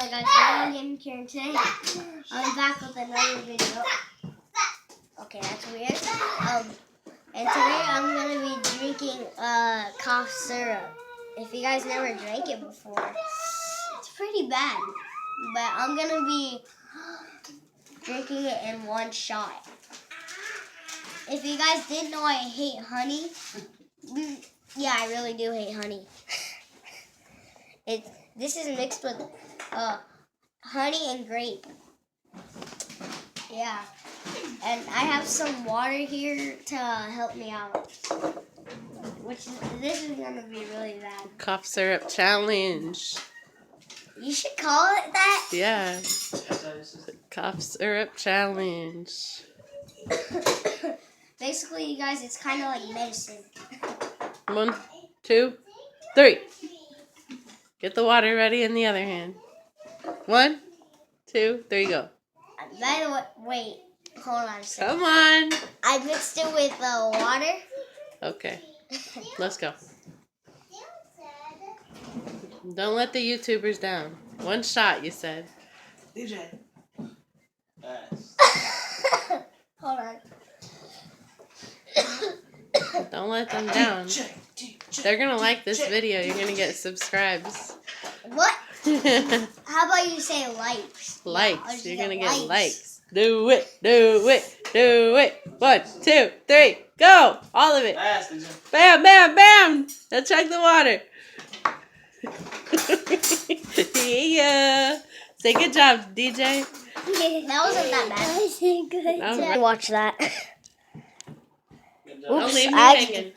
Hello guys, William here and today I'm back with another video. Okay, that's weird. And today I'm gonna be drinking cough syrup. If you guys never drank it before, it's pretty bad. But I'm gonna be drinking it in one shot. If you guys didn't know, I hate honey. Yeah, I really do hate honey. This is mixed with honey and grape. Yeah. And I have some water here to help me out. This is going to be really bad. Cough syrup challenge. You should call it that? Yeah. Cough syrup challenge. Basically, you guys, it's kind of like medicine. 1, 2, 3. Get the water ready in the other hand. 1, 2, 3, go. By the way, wait, hold on a second. Come on. I mixed it with water. Okay, let's go. Don't let the YouTubers down. One shot, you said. DJ. Hold on. Don't let them down. They're gonna like this video. You're gonna get subscribes. What? How about you say likes? Likes. You're gonna get likes. Do it. Do it. Do it. 1, 2, 3. Go. All of it. Bam, bam, bam. Now chug the water. Yeah. Say good job, DJ. That wasn't that bad. I said good job. Watch that. Don't leave me hanging.